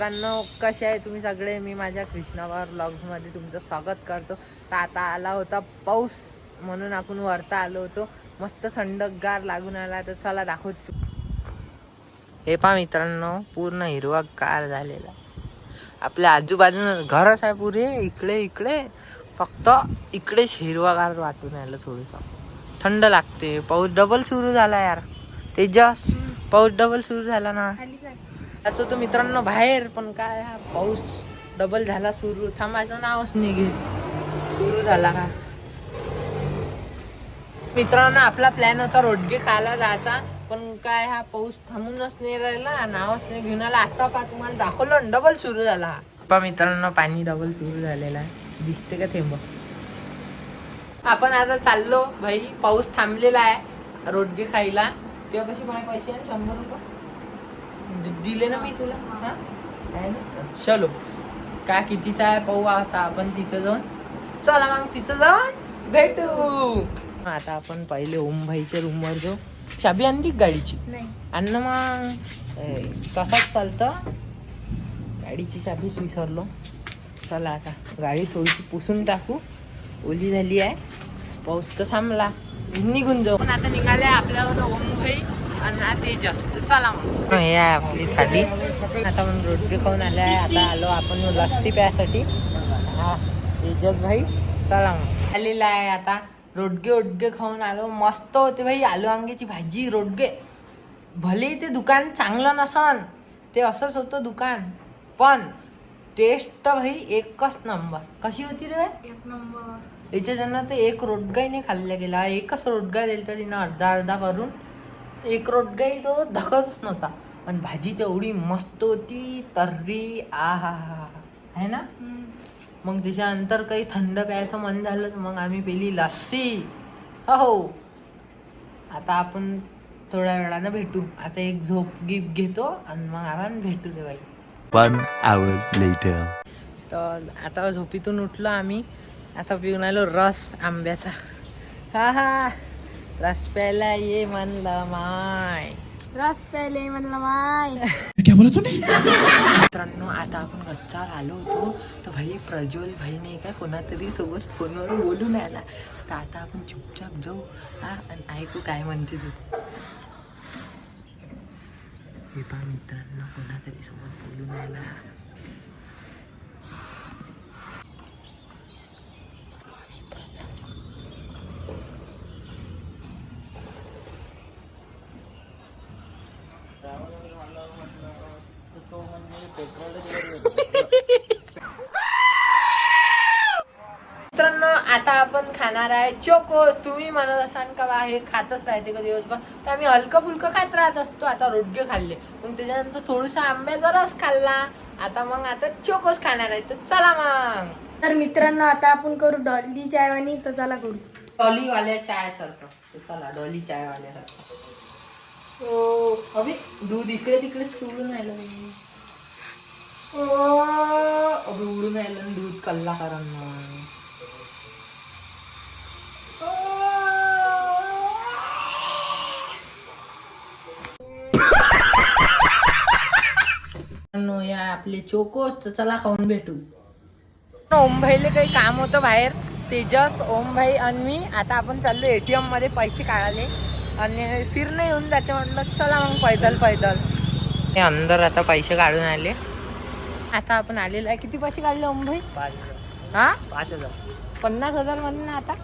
मित्रांनो, कसे आहे तुम्ही सगळे? मी माझ्या कृष्णावर व्लॉग्समध्ये तुमचं स्वागत करतो. तर आता आला होता पाऊस, म्हणून आपण वरता आलो होतो. मस्त थंडगार लागून आला. तर चला दाखवतो. हे पहा मित्रांनो, पूर्ण हिरवागार झालेला. आपल्या आजूबाजूला घरच आहे पुरे. इकडे फक्त इकडेच हिरवागार वाटून आलं. थोडंसं थंड लागते. पाऊस डबल सुरू झाला यार. तेजस, पाऊस डबल सुरू झाला ना. असं तो मित्रांनो बाहेर, पण काय हा पाऊस डबल झाला सुरू. थांबायचं नावच निघे. सुरू झाला का मित्रांनो? आपला प्लॅन होता रोडगे खायला जायचा, पण काय हा पाऊस थांबूनच नाही राहिला, नावच नाही घेऊन आला. आता पा तुम्हाला दाखवलं, डबल सुरू झाला हा. पा मित्रांनो, पाणी डबल सुरू झालेला आहे. दिसते का थेंब? आपण आता चाललो भाई. पाऊस थांबलेला आहे रोडगे खायला. तेव्हा कशी माझे पैसे आहे 100 रुपये दिले ना मी तुला. हा चलो, काय कितीचा आहे पाहू आता आपण तिथं जाऊन. चला मग तिथं जाऊन भेटू. आता आपण पहिले ओमभाईच्या रूमवर जाऊ. चाबी आणली गाडीची? नाही अन्न. मग तसाच चालतं, गाडीची चाबीच विसरलो. चला आता गाडी थोडीशी पुसून टाकू. ओली झाली आहे. पाऊस तर थांबला, निघून जाऊ. पण आता निघाले आपल्यावर ओमभाई आणि हा तेजस. चला मग. हे आहे आपली थाली. आता आपण रोडगे खाऊन आले आहे. आता आलो आपण लस्सी प्यायसाठी. हा तेजस भाई, चला मग. आलेला आहे आता रोडगे खाऊन आलो. मस्त होते भाई. आलू वांग्याची भाजी, रोडगे. भले ते दुकान चांगलं नसन, ते असंच होतं दुकान, पण टेस्ट भाई एकच नंबर. कशी होती रे? एक नंबर. याच्या जण तर एक रोडगाही नाही खाल्ला गेला. एकच रोडगा दिला तर तिनं अर्धा करून. एक रोडगाही तो धकच नव्हता, पण भाजी तेवढी मस्त होती. तर्री आहा आहे ना. मग त्याच्यानंतर काही थंड प्यायचं मन झालं तर मग आम्ही पेली लस्सी. हो, आता आपण थोड्या वेळानं भेटू. आता एक झोप गिप घेतो आणि मग आपण भेटू रे बाई. 1 hour later. तर आता झोपीतून उठलो आम्ही. आता पिऊन आलो रस आंब्याचा. हा रस प्यायला ये म्हणलं माय. रस प्यायले म्हणलं माय. क्या बोला तूने? मित्रांनो, आता आपण गच्चावर आलो होतो. तर भाई प्रज्वल भाई नाही का कोणातरी सोबत फोनवर बोलून आला. तर आता आपण चुपचाप जाऊ आणि ऐकू काय म्हणते तू. हे पहा मित्रांनो, कोणातरी सोबत बोलून आला. मित्रांनो, आता आपण खाणार आहे चोकोस. तुम्ही म्हणत असाल का बा हे खातच राहते का दिवसभर, तर आम्ही हलकं फुलकं खात राहत असतो. आता रोडगे खाल्ले, मग त्याच्यानंतर थोडंसं आंब्याचा रस खाल्ला. आता चोकोस खाणार आहे. तर चला मग. तर मित्रांनो, आता आपण करू डॉली चायवानी. तर चला करू डॉलीवाल्या चाय सारखं. चला डॉली चाय वाल्यासारखं. हो अभि दूध इकडे तिकडे उडून राहिलं. अभि उडून राहिलं दूध कल्लाकारांना. या आपले चोकोस. तर चला खाऊन भेटू. ओमभाईले काही काम होतं बाहेर. तेजस, ओमभाई आणि मी. आता आपण चाललो ATM मध्ये पैसे काढाले आणि फिरणं येऊन जाते. म्हटलं चला मग पैदल हे अंदर आता पैसे काढून आले. आता आपण आलेलो आहे. किती पैसे काढले ओमभाई? 5,000. हा 5,000. 50,000 म्हणून ना आता.